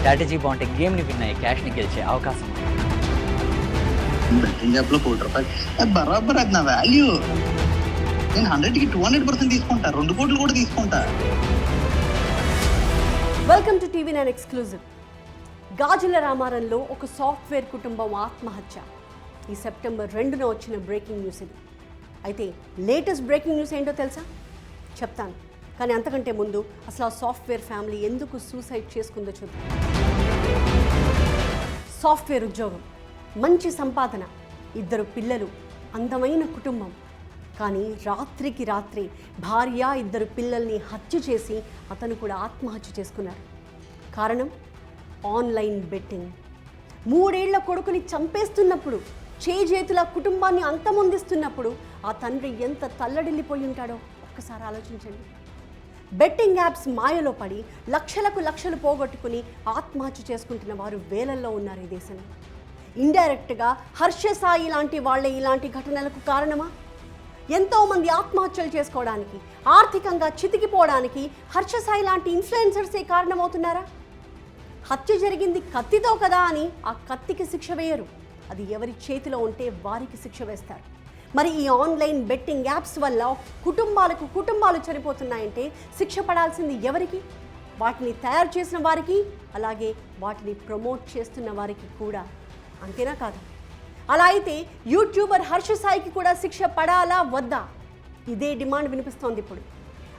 Strategy బాగుంటే గేమ్ని win అయ్యి క్యాష్ని గెలిచే అవకాశం ఉంది. బెట్టింగ్ యాప్లో ₹1 బరాబర్ అది నా వాల్యూ. నేను 100కి 200% తీసుకుంటా, 2 కోట్లు కూడా తీసుకుంటా. Welcome to TV9 exclusive. గాజుల రామారంలో ఒక సాఫ్ట్వేర్ కుటుంబం ఆత్మహత్య. ఈ సెప్టెంబర్ 2న వచ్చిన బ్రేకింగ్ న్యూస్ ఇది. అయితే లేటెస్ట్ బ్రేకింగ్ న్యూస్ ఏంటో తెలుసా? చెప్తాను, కానీ అంతకంటే ముందు అసలు ఆ సాఫ్ట్వేర్ ఫ్యామిలీ ఎందుకు సూసైడ్ చేసుకుందో చూద్దాం. సాఫ్ట్వేర్ ఉద్యోగం, మంచి సంపాదన, 2 పిల్లలు, అందమైన కుటుంబం. కానీ రాత్రికి రాత్రి భార్య 2 పిల్లల్ని హత్య చేసి అతను కూడా ఆత్మహత్య చేసుకున్నాడు. కారణం ఆన్లైన్ బెట్టింగ్. 3 ఏళ్ల కొడుకుని చంపేస్తున్నప్పుడు, చేజేతుల కుటుంబాన్ని అంతమొందిస్తున్నప్పుడు ఆ తండ్రి ఎంత తల్లడిల్లిపోయి ఉంటాడో ఒక్కసారి ఆలోచించండి. బెట్టింగ్ యాప్స్ మాయలో పడి లక్షలు పోగొట్టుకుని ఆత్మహత్య చేసుకుంటున్న వారు వేలల్లో ఉన్నారు ఈ దేశంలో. ఇండైరెక్ట్గా హర్ష సాయి లాంటి వాళ్ళే ఇలాంటి ఘటనలకు కారణమా? ఎంతోమంది ఆత్మహత్యలు చేసుకోవడానికి, ఆర్థికంగా చితికిపోవడానికి హర్ష సాయి లాంటి ఇన్ఫ్లుయెన్సర్సే కారణమవుతున్నారా? హత్య జరిగింది కత్తితో కదా అని ఆ కత్తికి శిక్ష వేయరు, అది ఎవరి చేతిలో ఉంటే వారికి శిక్ష వేస్తారు. మరి ఈ ఆన్లైన్ బెట్టింగ్ యాప్స్ వల్ల కుటుంబాలు చనిపోతున్నాయంటే శిక్ష పడాల్సింది ఎవరికి? వాటిని తయారు చేసిన వారికి, అలాగే వాటిని ప్రమోట్ చేస్తున్న వారికి కూడా. అంతేనా కాదు? అలా అయితే యూట్యూబర్ హర్ష సాయికి కూడా శిక్ష పడాలా వద్దా? ఇదే డిమాండ్ వినిపిస్తోంది ఇప్పుడు.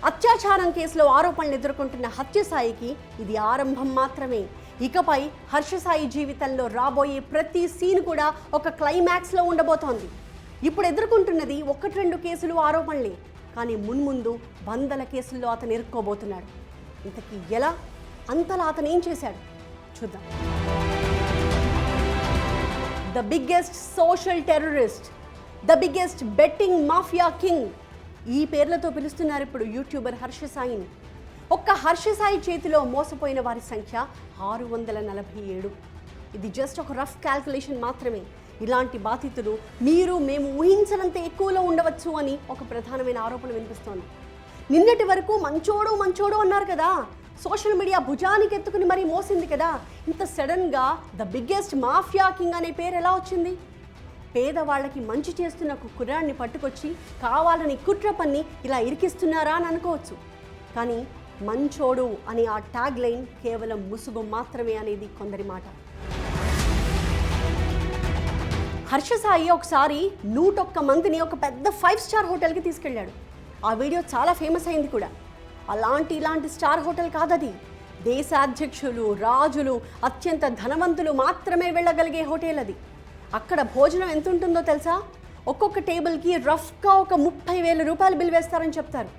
అత్యాచారం కేసులో ఆరోపణలు ఎదుర్కొంటున్న హత్య సాయికి ఇది ఆరంభం మాత్రమే. ఇకపై హర్ష సాయి జీవితంలో రాబోయే ప్రతి సీన్ కూడా ఒక క్లైమాక్స్లో ఉండబోతోంది. ఇప్పుడు ఎదుర్కొంటున్నది 1-2 కేసులు, ఆరోపణలే. కానీ మున్ముందు వందల కేసుల్లో అతను ఇరుక్కోబోతున్నాడు. ఇంతకీ ఎలా? అంతలా అతను ఏం చేశాడు చూద్దాం. The biggest social terrorist, the biggest betting mafia king, ఈ పేర్లతో పిలుస్తున్నారు ఇప్పుడు యూట్యూబర్ హర్ష సాయిని. ఒక్క హర్ష సాయి చేతిలో మోసపోయిన వారి సంఖ్య 647. ఇది జస్ట్ ఒక రఫ్ క్యాల్కులేషన్ మాత్రమే. ఇలాంటి బాధితులు మీరు మేము ఊహించనంత ఎక్కువలో ఉండవచ్చు అని ఒక ప్రధానమైన ఆరోపణ వినిపిస్తోంది. నిన్నటి వరకు మంచోడు అన్నారు కదా, సోషల్ మీడియా భుజానికి ఎత్తుకుని మరీ మోసింది కదా. ఇంత సడన్గా ద బిగ్గెస్ట్ మాఫియా కింగ్ అనే పేరు ఎలా వచ్చింది? పేదవాళ్ళకి మంచి చేస్తున్న ఒక కుర్రాడిని పట్టుకొచ్చి కావాలని కుట్ర పన్ని ఇలా ఇరికిస్తున్నారా అని అనుకోవచ్చు. కానీ మంచోడు అని ఆ ట్యాగ్ లైన్ కేవలం ముసుగు మాత్రమే అనేది కొందరి మాట. హర్ష సాయి ఒకసారి 101 మందిని ఒక పెద్ద 5 స్టార్ హోటల్కి తీసుకెళ్ళాడు. ఆ వీడియో చాలా ఫేమస్ అయింది కూడా. ఇలాంటి స్టార్ హోటల్ కాదది. దేశాధ్యక్షులు, రాజులు, అత్యంత ధనవంతులు మాత్రమే వెళ్ళగలిగే హోటల్ అది. అక్కడ భోజనం ఎంత ఉంటుందో తెలుసా? ఒక్కొక్క టేబుల్కి రఫ్గా ఒక 30,000 రూపాయలు బిల్ వేస్తారని చెప్తారు.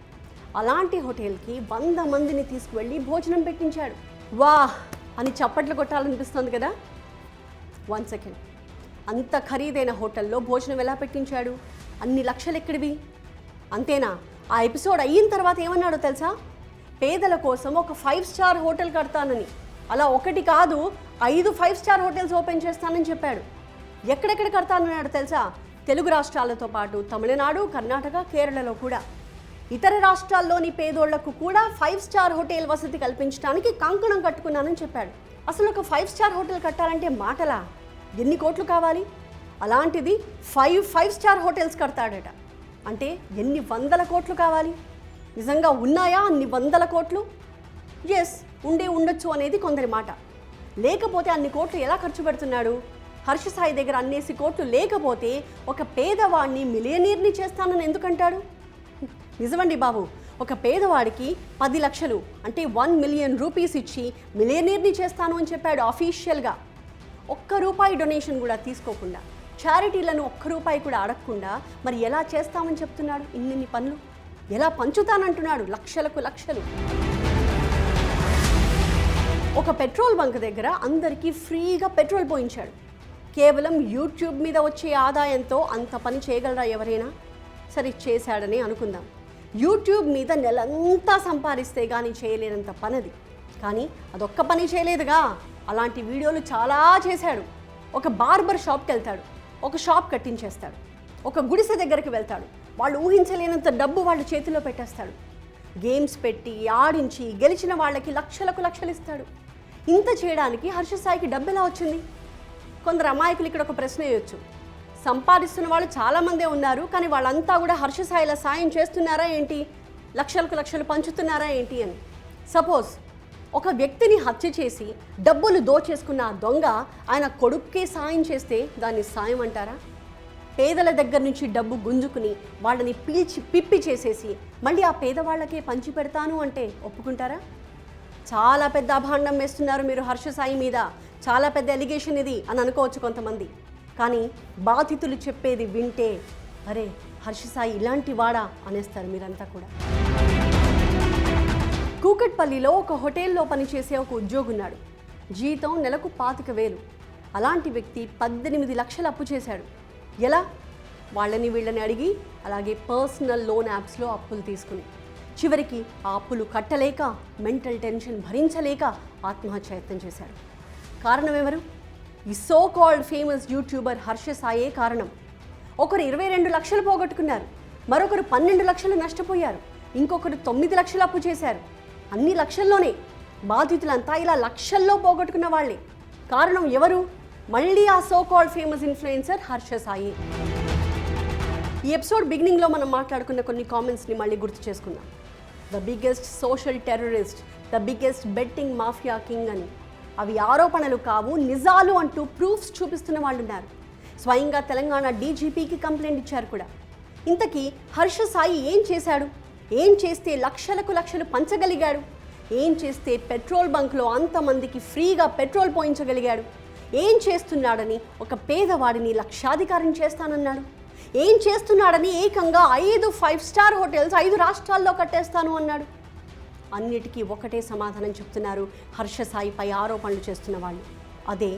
అలాంటి హోటల్కి 100 మందిని తీసుకువెళ్ళి భోజనం పెట్టించాడు. వాహ్ అని చప్పట్లు కొట్టాలనిపిస్తుంది కదా. 1 సెకండ్, అంత ఖరీదైన హోటల్లో భోజనం ఎలా పెట్టించాడు? అన్ని లక్షలు ఎక్కడివి? అంతేనా? ఆ ఎపిసోడ్ అయిన తర్వాత ఏమన్నాడో తెలుసా? పేదల కోసం ఒక 5 స్టార్ హోటల్ కడతానని, అలా 1 కాదు 5 5 స్టార్ హోటల్స్ ఓపెన్ చేస్తానని చెప్పాడు. ఎక్కడెక్కడ కడతానన్నాడు తెలుసా? తెలుగు రాష్ట్రాలతో పాటు తమిళనాడు, కర్ణాటక, కేరళలో కూడా. ఇతర రాష్ట్రాల్లోని పేదోళ్లకు కూడా 5 స్టార్ హోటల్ వసతి కల్పించడానికి కంకణం కట్టుకున్నానని చెప్పాడు. అసలు ఒక 5 స్టార్ హోటల్ కట్టాలంటే మాటలా? ఎన్ని కోట్లు కావాలి? అలాంటిది 5 స్టార్ హోటల్స్ కడతాడట. అంటే ఎన్ని వందల కోట్లు కావాలి? నిజంగా ఉన్నాయా అన్ని వందల కోట్లు? ఎస్, ఉండొచ్చు అనేది కొందరి మాట. లేకపోతే అన్ని కోట్లు ఎలా ఖర్చు పెడుతున్నాడు? హర్ష సాయి దగ్గర అన్నేసి కోట్లు లేకపోతే ఒక పేదవాడిని మిలియనీర్ని చేస్తానని ఎందుకంటాడు? నిజమండి బాబు, ఒక పేదవాడికి 10 లక్షలు అంటే 1 మిలియన్ రూపీస్ ఇచ్చి మిలియనీర్ని చేస్తాను అని చెప్పాడు అఫీషియల్గా. ₹1 డొనేషన్ కూడా తీసుకోకుండా, చారిటీలను ₹1 కూడా అడగకుండా మరి ఎలా చేస్తామని చెప్తున్నాడు? ఇన్ని పనులు ఎలా పంచుతానంటున్నాడు? లక్షలు. ఒక పెట్రోల్ బంక్ దగ్గర అందరికీ ఫ్రీగా పెట్రోల్ పోయించాడు. కేవలం యూట్యూబ్ మీద వచ్చే ఆదాయంతో అంత పని చేయగలరా ఎవరైనా? సరే, చేశాడని అనుకుందాం. యూట్యూబ్ మీద నెలంతా సంపాదిస్తే కానీ చేయలేనంత పనది. కానీ అదొక్క పని చేయలేదుగా, అలాంటి వీడియోలు చాలా చేశాడు. ఒక బార్బర్ షాప్కి వెళ్తాడు, ఒక షాప్ కట్టించేస్తాడు. ఒక గుడిసె దగ్గరికి వెళ్తాడు, వాళ్ళు ఊహించలేనంత డబ్బు వాళ్ళ చేతిలో పెట్టేస్తాడు. గేమ్స్ పెట్టి ఆడించి గెలిచిన వాళ్ళకి లక్షలకు లక్షలు ఇస్తాడు. ఇంత చేయడానికి హర్ష సాయికి డబ్బు ఎలా వచ్చింది? కొందరు అమాయకులు ఇక్కడ ఒక ప్రశ్న వేయొచ్చు. సంపాదిస్తున్న వాళ్ళు చాలామందే ఉన్నారు, కానీ వాళ్ళంతా కూడా హర్ష సాయిలా సాయం చేస్తున్నారా ఏంటి, లక్షలకు లక్షలు పంచుతున్నారా ఏంటి అని. సపోజ్ ఒక వ్యక్తిని హత్య చేసి డబ్బులు దోచేసుకున్న ఆ దొంగ ఆయన కొడుక్కే సాయం చేస్తే దాన్ని సాయం అంటారా? పేదల దగ్గర నుంచి డబ్బు గుంజుకుని వాళ్ళని పీల్చి పిప్పి చేసేసి మళ్ళీ ఆ పేదవాళ్ళకే పంచి పెడతాను అంటే ఒప్పుకుంటారా? చాలా పెద్ద అభాండం వేస్తున్నారు మీరు హర్ష సాయి మీద, చాలా పెద్ద ఎలిగేషన్ ఇది అని అనుకోవచ్చు కొంతమంది. కానీ బాధితులు చెప్పేది వింటే అరే హర్ష సాయి ఇలాంటి వాడా అనేస్తారు మీరంతా కూడా. కూకట్పల్లిలో ఒక హోటల్లో పనిచేసే ఒక ఉద్యోగి ఉన్నాడు. జీతం నెలకు 25,000. అలాంటి వ్యక్తి 18 లక్షలు అప్పు చేశాడు. ఎలా? వాళ్ళని వీళ్ళని అడిగి, అలాగే పర్సనల్ లోన్ యాప్స్లో అప్పులు తీసుకుని చివరికి ఆ అప్పులు కట్టలేక మెంటల్ టెన్షన్ భరించలేక ఆత్మహత్యయత్నం చేశాడు. కారణం ఎవరు? ఈ so called famous YouTuber Harsha సాయే కారణం. ఒకరు 22 లక్షలు పోగొట్టుకున్నారు, మరొకరు 12 లక్షలు నష్టపోయారు, ఇంకొకరు 9 లక్షలు అప్పు చేశారు. అన్ని లక్షల్లోనే. బాధితులంతా ఇలా లక్షల్లో పోగొట్టుకున్న వాళ్ళే. కారణం ఎవరు? మళ్ళీ ఆ so called famous influencer Harsha Sai. ఈ ఎపిసోడ్ బిగినింగ్లో మనం మాట్లాడుకున్న కొన్ని కామెంట్స్ని మళ్ళీ గుర్తు చేసుకుందాం. The biggest social terrorist, the biggest betting mafia king అని. అవి ఆరోపణలు కావు, నిజాలు అంటూ ప్రూఫ్స్ చూపిస్తున్న వాళ్ళు ఉన్నారు. స్వయంగా తెలంగాణ డీజీపీకి కంప్లైంట్ ఇచ్చారు కూడా. ఇంతకీ హర్ష సాయి ఏం చేశాడు? ఏం చేస్తే లక్షలకు లక్షలు పంచగలిగాడు? ఏం చేస్తే పెట్రోల్ బంక్లో అంతమందికి ఫ్రీగా పెట్రోల్ పోయించగలిగాడు? ఏం చేస్తున్నాడని ఒక పేదవాడిని లక్షాధికారిని చేస్తానన్నాడు? ఏం చేస్తున్నాడని ఏకంగా 5 5-స్టార్ హోటల్స్ 5 రాష్ట్రాల్లో కట్టేస్తాను అన్నాడు? అన్నిటికీ ఒకటే సమాధానం చెప్తున్నారు హర్ష సాయిపై ఆరోపణలు చేస్తున్న వాళ్ళు. అదే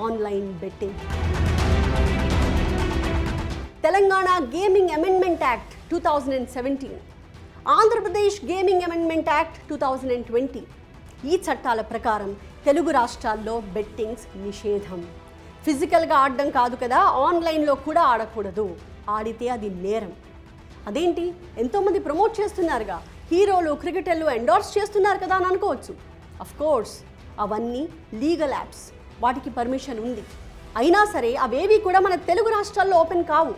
online betting. Telangana gaming amendment act 2017, Andhra Pradesh gaming amendment act 2020. ఈ చట్టాల ప్రకారం తెలుగు రాష్ట్రాల్లో బెట్టింగ్స్ నిషేధం. ఫిజికల్గా ఆడడం కాదు కదా, ఆన్లైన్లో కూడా ఆడకూడదు. ఆడితే అది నేరం. అదేంటి, ఎంతోమంది ప్రమోట్ చేస్తున్నారుగా, హీరోలు క్రికెటర్లు ఎండోర్స్ చేస్తున్నారు కదా అని అనుకోవచ్చు. అఫ్కోర్స్ అవన్నీ లీగల్ యాప్స్, వాటికి పర్మిషన్ ఉంది. అయినా సరే అవేవి కూడా మన తెలుగు రాష్ట్రాల్లో ఓపెన్ కావు.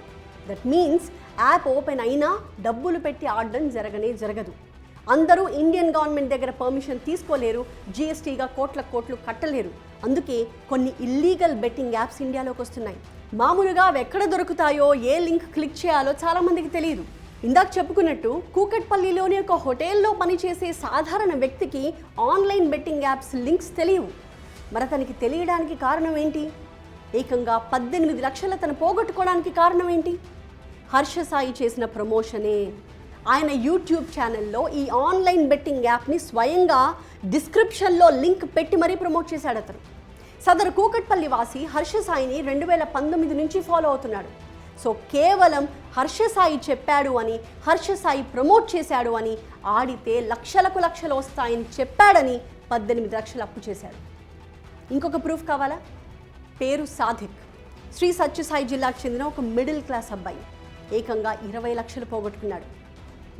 దట్ మీన్స్ యాప్ ఓపెన్ అయినా డబ్బులు పెట్టి ఆడడం జరగదు. అందరూ ఇండియన్ గవర్నమెంట్ దగ్గర పర్మిషన్ తీసుకోలేరు, జిఎస్టీగా కోట్లు కట్టలేరు. అందుకే కొన్ని ఇల్లీగల్ బెట్టింగ్ యాప్స్ ఇండియాలోకి వస్తున్నాయి. మామూలుగా అవి ఎక్కడ దొరుకుతాయో, ఏ లింక్ క్లిక్ చేయాలో చాలామందికి తెలియదు. ఇందాక చెప్పుకున్నట్టు కూకట్పల్లిలోని ఒక హోటల్లో పనిచేసే సాధారణ వ్యక్తికి ఆన్లైన్ బెట్టింగ్ యాప్స్ లింక్స్ తెలియవు. మరి అతనికి తెలియడానికి కారణం ఏంటి? ఏకంగా 18 లక్షల తను పోగొట్టుకోవడానికి కారణం ఏంటి? హర్ష సాయి చేసిన ప్రమోషనే. ఆయన యూట్యూబ్ ఛానల్లో ఈ ఆన్లైన్ బెట్టింగ్ యాప్ని స్వయంగా డిస్క్రిప్షన్లో లింక్ పెట్టి మరీ ప్రమోట్ చేశాడు అతను. సదరు కూకట్పల్లి వాసి హర్ష సాయిని 2019 నుంచి ఫాలో అవుతున్నాడు. సో కేవలం హర్ష సాయి చెప్పాడు అని, హర్ష సాయి ప్రమోట్ చేశాడు అని, ఆడితే లక్షలకు లక్షలు వస్తాయని చెప్పాడని 18 లక్షలు అప్పు చేశాడు. ఇంకొక ప్రూఫ్ కావాలా? పేరు సాధిక్. శ్రీ సత్యసాయి జిల్లాకు చెందిన ఒక మిడిల్ క్లాస్ అబ్బాయి. ఏకంగా 20 లక్షలు పోగొట్టుకున్నాడు.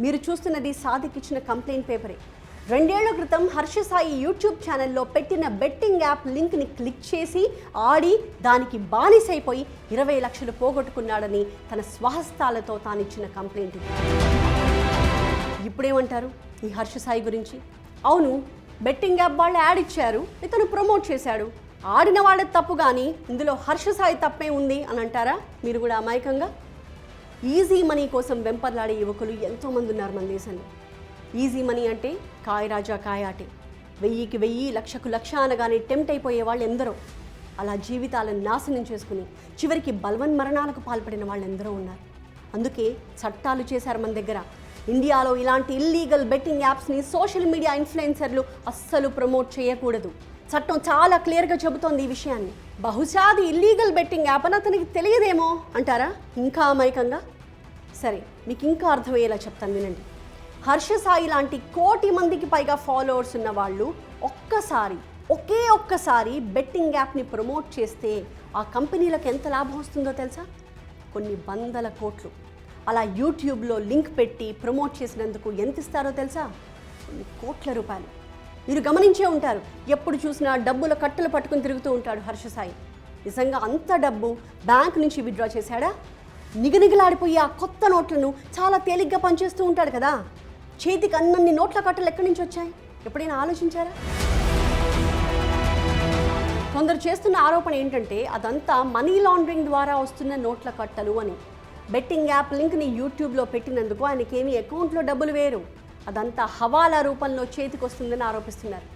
మీరు చూస్తున్నది సాధిక్ ఇచ్చిన కంప్లైంట్ పేపరే. 2 ఏళ్ల క్రితం హర్ష సాయి యూట్యూబ్ ఛానల్లో పెట్టిన బెట్టింగ్ యాప్ లింక్ని క్లిక్ చేసి ఆడి దానికి బానిసైపోయి 20 లక్షలు పోగొట్టుకున్నాడని తన స్వహస్తాలతో తానిచ్చిన కంప్లైంట్. ఇప్పుడేమంటారు ఈ హర్ష సాయి గురించి? అవును, బెట్టింగ్ యాప్ వాళ్ళు యాడ్ ఇచ్చారు, ఇతను ప్రమోట్ చేశాడు, ఆడిన వాళ్ళది తప్పు, కానీ ఇందులో హర్ష సాయి తప్పే ఉంది అని అంటారా మీరు కూడా అమాయకంగా? ఈజీ మనీ కోసం వెంపర్లాడే యువకులు ఎంతోమంది ఉన్నారు మన దేశంలో. ఈజీ మనీ అంటే కాయ రాజా కాయాటే, 1000కి 1000, లక్షకు లక్ష అనగానే టెంప్ట్ అయిపోయే వాళ్ళు ఎందరో. అలా జీవితాలను నాశనం చేసుకుని చివరికి బలవన్మరణాలకు పాల్పడిన వాళ్ళు ఎందరో ఉన్నారు. అందుకే చట్టాలు చేశారు మన దగ్గర. ఇండియాలో ఇలాంటి ఇల్లీగల్ బెట్టింగ్ యాప్స్ని సోషల్ మీడియా ఇన్ఫ్లుయెన్సర్లు అస్సలు ప్రమోట్ చేయకూడదు. చట్టం చాలా క్లియర్గా చెబుతోంది ఈ విషయాన్ని. బహుశా అది ఇల్లీగల్ బెట్టింగ్ యాప్ అని అతనికి తెలియదేమో అంటారా ఇంకా అమాయకంగా? సరే, మీకు ఇంకా అర్థమయ్యేలా చెప్తాను వినండి. హర్ష సాయి లాంటి 1 కోటి మందికి పైగా ఫాలోవర్స్ ఉన్న వాళ్ళు ఒకే ఒక్కసారి బెట్టింగ్ యాప్ని ప్రమోట్ చేస్తే ఆ కంపెనీలకు ఎంత లాభం వస్తుందో తెలుసా? కొన్ని వందల కోట్లు. అలా యూట్యూబ్లో లింక్ పెట్టి ప్రమోట్ చేసినందుకు ఎంత ఇస్తారో తెలుసా? కొన్ని కోట్ల రూపాయలు. మీరు గమనించే ఉంటారు, ఎప్పుడు చూసినా డబ్బుల కట్టలు పట్టుకుని తిరుగుతూ ఉంటాడు హర్ష సాయి. నిజంగా అంత డబ్బు బ్యాంక్ నుంచి విత్డ్రా చేశాడా? నిగనిగలాడిపోయి ఆ కొత్త నోట్లను చాలా తేలిగ్గా పనిచేస్తూ ఉంటాడు కదా. చేతికి అన్నన్ని నోట్ల కట్టలు ఎక్కడి నుంచి వచ్చాయి? ఎప్పుడైనా ఆలోచించారా? కొందరు చేస్తున్న ఆరోపణ ఏంటంటే అదంతా మనీ లాండరింగ్ ద్వారా వస్తున్న నోట్ల కట్టలు అని. బెట్టింగ్ యాప్ లింక్ని యూట్యూబ్లో పెట్టినందుకు ఆయనకేమీ అకౌంట్లో డబ్బులు వేరు, అదంతా హవాలా రూపంలో చేతికి వస్తుందని ఆరోపిస్తున్నారు.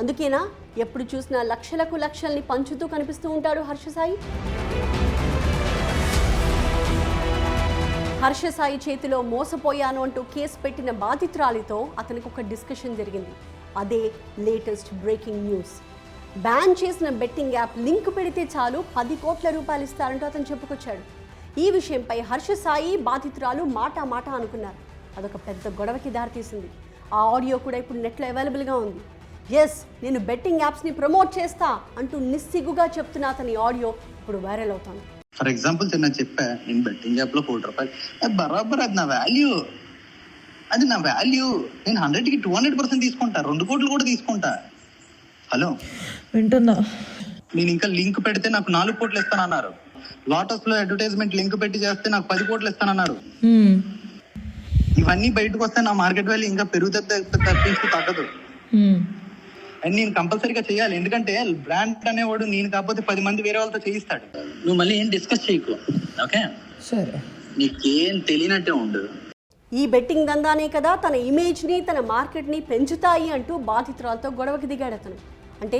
అందుకేనా ఎప్పుడు చూసినా లక్షలకు లక్షల్ని పంచుతూ కనిపిస్తూ ఉంటాడు హర్ష సాయి? హర్ష సాయి చేతిలో మోసపోయాను అంటూ కేసు పెట్టిన బాధితురాలితో అతనికి ఒక డిస్కషన్ జరిగింది. అదే లేటెస్ట్ బ్రేకింగ్ న్యూస్. బ్యాన్ చేసిన బెట్టింగ్ యాప్ లింక్ పెడితే చాలు 10 కోట్ల రూపాయలు ఇస్తారంటూ అతను చెప్పుకొచ్చాడు. ఈ విషయంపై హర్ష సాయి బాధితురాలు మాట అనుకున్నారు. అదొక పెద్ద గొడవకి దారితీసింది. ఆ ఆడియో కూడా ఇప్పుడు నెట్లో అవైలబుల్గా ఉంది. ఎస్, నేను బెట్టింగ్ యాప్స్ని ప్రమోట్ చేస్తా అంటూ నిస్సిగ్గుగా చెప్తున్న అతని ఆడియో ఇప్పుడు వైరల్ అవుతుంది. ఫర్ ఎగ్జాంపుల్ నేను చెప్పా, నేను బెట్టింగ్ యాప్ లో 1 కోటి రూపాయలు, అది బరాబర్, అది నా వాల్యూ, అది నా వాల్యూ. నేను 100కి 200% తీసుకుంటా, 2 కోట్లు కూడా తీసుకుంటా. హలో, వింటున్నా. నేను ఇంకా లింక్ పెడితే నాకు 4 కోట్లు ఇస్తానన్నారు. లోటస్ లో అడ్వర్టైజ్మెంట్ లింక్ పెట్టి చేస్తే నాకు 10 కోట్లు ఇస్తానన్నారు. ఇవన్నీ బయటకు వస్తే నా మార్కెట్ వాల్యూ ఇంకా పెరుగుతుంది తప్పించి తగ్గదు. అండ్ నేను కంపల్సరీగా చేయాలి, ఎందుకంటే బ్రాండ్ అనేవాడు నేను కాకపోతే 10 మంది వేరే వాళ్ళతో చేయిస్తాడు. నువ్వు మళ్ళీ ఏం డిస్కస్ చేయకు, ఓకే? సరే, నీకేం తెలియనట్టే ఉండు. ఈ బెట్టింగ్ దందానే కదా తన ఇమేజ్ని, తన మార్కెట్ని పెంచుతాయి అంటూ బాధితురాలతో గొడవకి దిగాడు అతను. అంటే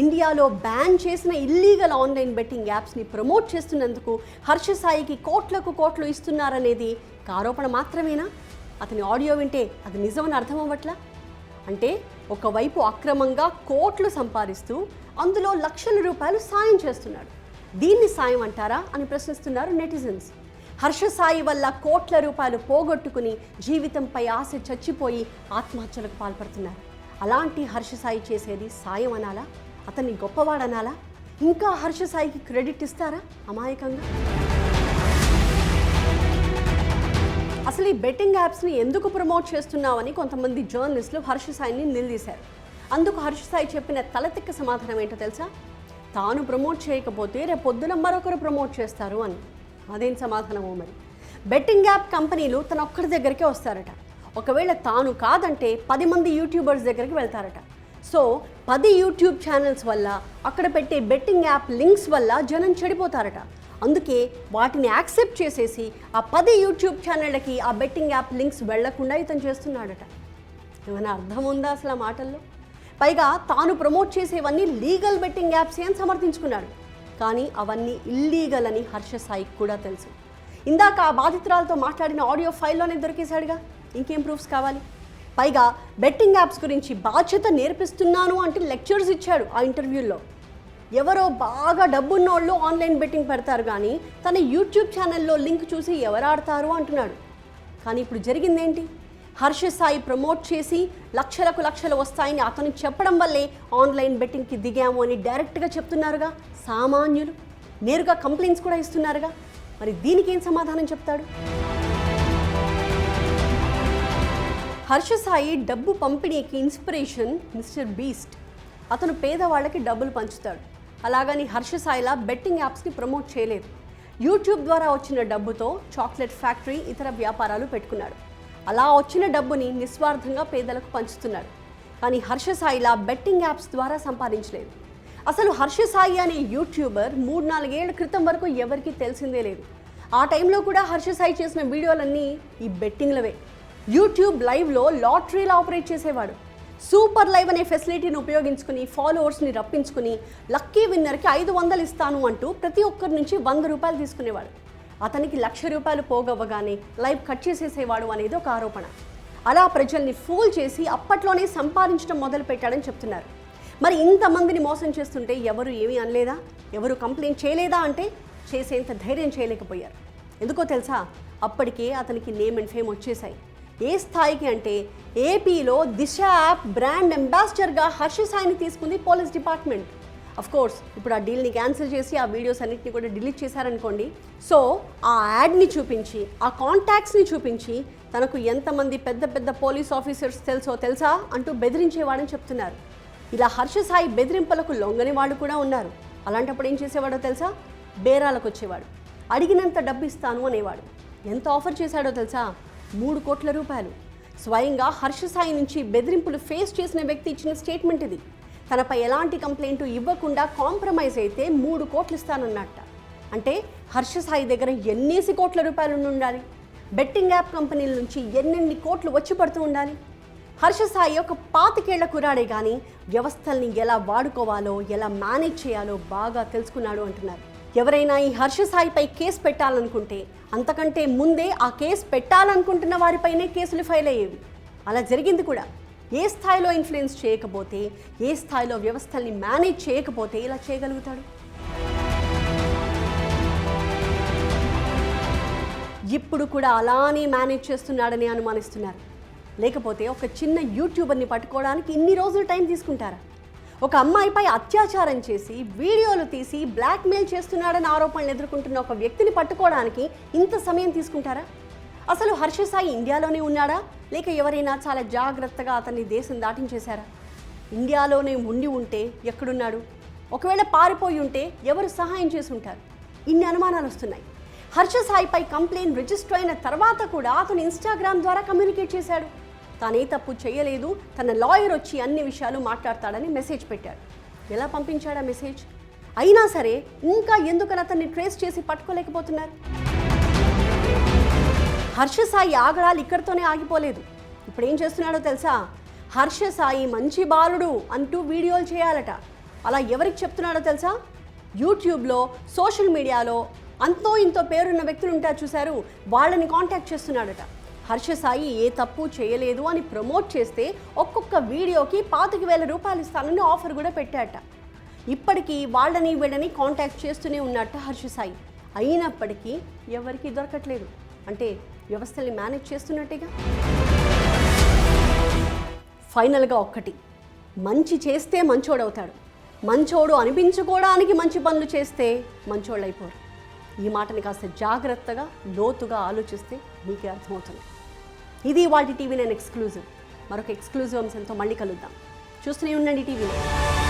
ఇండియాలో బ్యాన్ చేసిన ఇల్లీగల్ ఆన్లైన్ బెట్టింగ్ యాప్స్ని ప్రమోట్ చేస్తున్నందుకు హర్ష సాయికి కోట్లు ఇస్తున్నారనేది ఆరోపణ మాత్రమేనా? అతని ఆడియో వింటే అది నిజమని అర్థం అవ్వట్లా? అంటే ఒకవైపు అక్రమంగా కోట్లు సంపాదిస్తూ అందులో లక్షల రూపాయలు సాయం చేస్తున్నాడు. దీన్ని సాయం అంటారా అని ప్రశ్నిస్తున్నారు నెటిజన్స్. హర్ష సాయి వల్ల కోట్ల రూపాయలు పోగొట్టుకుని జీవితంపై ఆశ చచ్చిపోయి ఆత్మహత్యలకు పాల్పడుతున్నారు. అలాంటి హర్ష సాయి చేసేది సాయం అనాలా? అతన్ని గొప్పవాడనాలా? ఇంకా హర్ష సాయికి క్రెడిట్ ఇస్తారా అమాయకంగా? అసలు ఈ బెట్టింగ్ యాప్స్ని ఎందుకు ప్రమోట్ చేస్తున్నామని కొంతమంది జర్నలిస్టులు హర్ష సాయిని నిలదీశారు. అందుకు హర్ష సాయి చెప్పిన తలతిక్క సమాధానం ఏంటో తెలుసా? తాను ప్రమోట్ చేయకపోతే రేపొద్దున మరొకరు ప్రమోట్ చేస్తారు అని. అదేం సమాధానమో మరి. బెట్టింగ్ యాప్ కంపెనీలు తన ఒక్కడి దగ్గరికే వస్తారట. ఒకవేళ తాను కాదంటే 10 మంది యూట్యూబర్స్ దగ్గరికి వెళ్తారట. సో 10 యూట్యూబ్ ఛానల్స్ వల్ల, అక్కడ పెట్టే బెట్టింగ్ యాప్ లింక్స్ వల్ల జనం చెడిపోతారట. అందుకే వాటిని యాక్సెప్ట్ చేసేసి ఆ 10 యూట్యూబ్ ఛానళ్ళకి ఆ బెట్టింగ్ యాప్ లింక్స్ వెళ్లకుండా ఇతను చేస్తున్నాడట. ఏమైనా అర్థం ఉందా అసలు ఆ మాటల్లో? పైగా తాను ప్రమోట్ చేసేవన్నీ లీగల్ బెట్టింగ్ యాప్స్ అని సమర్థించుకున్నాడు. కానీ అవన్నీ ఇల్లీగల్ అని హర్ష సాయికి కూడా తెలుసు. ఇందాక ఆ బాధితురాలతో మాట్లాడిన ఆడియో ఫైల్లోనే దొరికేశాడుగా, ఇంకేం ప్రూఫ్స్ కావాలి? పైగా బెట్టింగ్ యాప్స్ గురించి బాధ్యత నేర్పిస్తున్నాను అంటూ లెక్చర్స్ ఇచ్చాడు ఆ ఇంటర్వ్యూల్లో. ఎవరో బాగా డబ్బున్నోళ్ళు ఆన్లైన్ బెట్టింగ్ పెడతారు కానీ తన యూట్యూబ్ ఛానల్లో లింక్ చూసి ఎవరు ఆడతారు అంటున్నాడు. కానీ ఇప్పుడు జరిగిందేంటి? హర్ష సాయి ప్రమోట్ చేసి లక్షలు వస్తాయని అతను చెప్పడం వల్లే ఆన్లైన్ బెట్టింగ్కి దిగాము అని డైరెక్ట్గా చెప్తున్నారుగా సామాన్యులు. నేరుగా కంప్లైంట్స్ కూడా ఇస్తున్నారుగా. మరి దీనికి ఏం సమాధానం చెప్తాడు? హర్ష సాయి డబ్బు పంపిణీకి ఇన్స్పిరేషన్ మిస్టర్ బీస్ట్. అతను పేదవాళ్ళకి డబ్బులు పంచుతాడు. అలాగని హర్ష సాయిలా బెట్టింగ్ యాప్స్ని ప్రమోట్ చేయలేదు. యూట్యూబ్ ద్వారా వచ్చిన డబ్బుతో చాక్లెట్ ఫ్యాక్టరీ, ఇతర వ్యాపారాలు పెట్టుకున్నాడు. అలా వచ్చిన డబ్బుని నిస్వార్థంగా పేదలకు పంచుతున్నాడు. కానీ హర్ష సాయిలా బెట్టింగ్ యాప్స్ ద్వారా సంపాదించలేదు. అసలు హర్ష సాయి అనే యూట్యూబర్ 3-4 ఏళ్ల క్రితం వరకు ఎవరికీ తెలిసిందే లేదు. ఆ టైంలో కూడా హర్ష సాయి చేసిన వీడియోలన్నీ ఈ బెట్టింగ్లవే. యూట్యూబ్ లైవ్లో లాటరీలా ఆపరేట్ చేసేవాడు. సూపర్ లైవ్ అనే ఫెసిలిటీని ఉపయోగించుకుని ఫాలోవర్స్ని రప్పించుకుని లక్కీ విన్నర్కి 500 ఇస్తాను అంటూ ప్రతి ఒక్కరి నుంచి 100 రూపాయలు తీసుకునేవాడు. అతనికి 1,00,000 రూపాయలు పోగవ్వగానే లైవ్ కట్ చేసేసేవాడు అనేది ఒక ఆరోపణ. అలా ప్రజల్ని ఫూల్ చేసి అప్పట్లోనే సంపాదించడం మొదలుపెట్టాడని చెప్తున్నారు. మరి ఇంతమందిని మోసం చేస్తుంటే ఎవరు ఏమీ అనలేదా? ఎవరు కంప్లైంట్ చేయలేదా అంటే చేసేంత ధైర్యం చేయలేకపోయారు. ఎందుకో తెలుసా? అప్పటికే అతనికి నేమ్ అండ్ ఫేమ్ వచ్చేసాయి. ఏ స్థాయికి అంటే ఏపీలో దిశ యాప్ బ్రాండ్ అంబాసిడర్గా హర్ష సాయిని తీసుకుంది పోలీస్ డిపార్ట్మెంట్. అఫ్ కోర్స్ ఇప్పుడు ఆ డీల్ని క్యాన్సిల్ చేసి ఆ వీడియోస్ అన్నింటినీ కూడా డిలీట్ చేశారనుకోండి. సో ఆ యాడ్ని చూపించి, ఆ కాంటాక్ట్స్ని చూపించి తనకు ఎంతమంది పెద్ద పెద్ద పోలీస్ ఆఫీసర్స్ తెలుసా అంటూ బెదిరించేవాడని చెప్తున్నారు. ఇలా హర్ష సాయి బెదిరింపులకు లొంగని వాళ్ళు కూడా ఉన్నారు. అలాంటప్పుడు ఏం చేసేవాడో తెలుసా? బేరాలకు వచ్చేవాడు. అడిగినంత డబ్బు ఇస్తాను అనేవాడు. ఎంత ఆఫర్ చేశాడో తెలుసా? 3 కోట్ల రూపాయలు. స్వయంగా హర్ష సాయి నుంచి బెదిరింపులు ఫేస్ చేసిన వ్యక్తి ఇచ్చిన స్టేట్మెంట్ ఇది. తనపై ఎలాంటి కంప్లైంట్ ఇవ్వకుండా కాంప్రమైజ్ అయితే 3 కోట్లు ఇస్తానన్నట్ట. అంటే హర్ష సాయి దగ్గర ఎన్నేసి కోట్ల రూపాయలు ఉండాలి? బెట్టింగ్ యాప్ కంపెనీల నుంచి ఎన్నెన్ని కోట్లు వచ్చి పడుతూ ఉండాలి? హర్ష సాయి ఒక 25 ఏళ్ల కురాడే కానీ వ్యవస్థల్ని ఎలా వాడుకోవాలో, ఎలా మేనేజ్ చేయాలో బాగా తెలుసుకున్నాడు అంటున్నారు. ఎవరైనా ఈ హర్ష సాయిపై కేసు పెట్టాలనుకుంటే అంతకంటే ముందే ఆ కేసు పెట్టాలనుకుంటున్న వారిపైనే కేసులు ఫైల్ అయ్యేవి. అలా జరిగింది కూడా. ఏ స్థాయిలో ఇన్ఫ్లుయెన్స్ చేయకపోతే, ఏ స్థాయిలో వ్యవస్థల్ని మేనేజ్ చేయకపోతే ఇలా చేయగలుగుతాడు? ఇప్పుడు కూడా అలానే మేనేజ్ చేస్తున్నాడని అనుమానిస్తున్నారు. లేకపోతే ఒక చిన్న యూట్యూబర్ని పట్టుకోవడానికి ఇన్ని రోజులు టైం తీసుకుంటారా? ఒక అమ్మాయిపై అత్యాచారం చేసి వీడియోలు తీసి బ్లాక్మెయిల్ చేస్తున్నాడని ఆరోపణలు ఎదుర్కొంటున్న ఒక వ్యక్తిని పట్టుకోవడానికి ఇంత సమయం తీసుకుంటారా? అసలు హర్ష సాయి ఇండియాలోనే ఉన్నాడా, లేక ఎవరైనా చాలా జాగ్రత్తగా అతన్ని దేశం దాటించేశారా? ఇండియాలోనే ఉండి ఉంటే ఎక్కడున్నాడు? ఒకవేళ పారిపోయి ఉంటే ఎవరు సహాయం చేసి ఉంటారు? ఇన్ని అనుమానాలు వస్తున్నాయి. హర్ష సాయిపై కంప్లైంట్ రిజిస్టర్ అయిన తర్వాత కూడా అతను ఇన్స్టాగ్రామ్ ద్వారా కమ్యూనికేట్ చేశాడు. తానే తప్పు చేయలేదు, తన లాయర్ వచ్చి అన్ని విషయాలు మాట్లాడతాడని మెసేజ్ పెట్టాడు. ఎలా పంపించాడు ఆ మెసేజ్? అయినా సరే ఇంకా ఎందుకని అతన్ని ట్రేస్ చేసి పట్టుకోలేకపోతున్నారు? హర్ష సాయి ఆగడాలు ఇక్కడితోనే ఆగిపోలేదు. ఇప్పుడు ఏం చేస్తున్నాడో తెలుసా? హర్ష సాయి మంచి బాలుడు అంటూ వీడియోలు చేయాలట. అలా ఎవరికి చెప్తున్నాడో తెలుసా? యూట్యూబ్లో, సోషల్ మీడియాలో అంతో ఇంతో పేరున్న వ్యక్తులు ఉంటారు చూశారు, వాళ్ళని కాంటాక్ట్ చేస్తున్నాడట. హర్ష సాయి ఏ తప్పు చేయలేదు అని ప్రమోట్ చేస్తే ఒక్కొక్క వీడియోకి 25,000 రూపాయలు ఇస్తానని ఆఫర్ కూడా పెట్టాట. ఇప్పటికీ వాళ్ళని వీళ్ళని కాంటాక్ట్ చేస్తూనే ఉన్నట్ట హర్ష సాయి. అయినప్పటికీ ఎవరికి దొరకట్లేదు. అంటే వ్యవస్థల్ని మేనేజ్ చేస్తున్నట్టేగా. ఫైనల్గా ఒక్కటి, మంచి చేస్తే మంచోడవుతాడు, మంచోడు అనిపించుకోవడానికి మంచి పనులు చేస్తే మంచోళ్ళు అయిపోరు. ఈ మాటని కాస్త జాగ్రత్తగా లోతుగా ఆలోచిస్తే మీకే అర్థమవుతుంది. ఇది వాటి టీవీ9 ఎక్స్క్లూజివ్. మరొక ఎక్స్క్లూజివ్ అంశంతో మళ్ళీ కలుద్దాం. చూస్తూనే ఉండండి టీవీ9.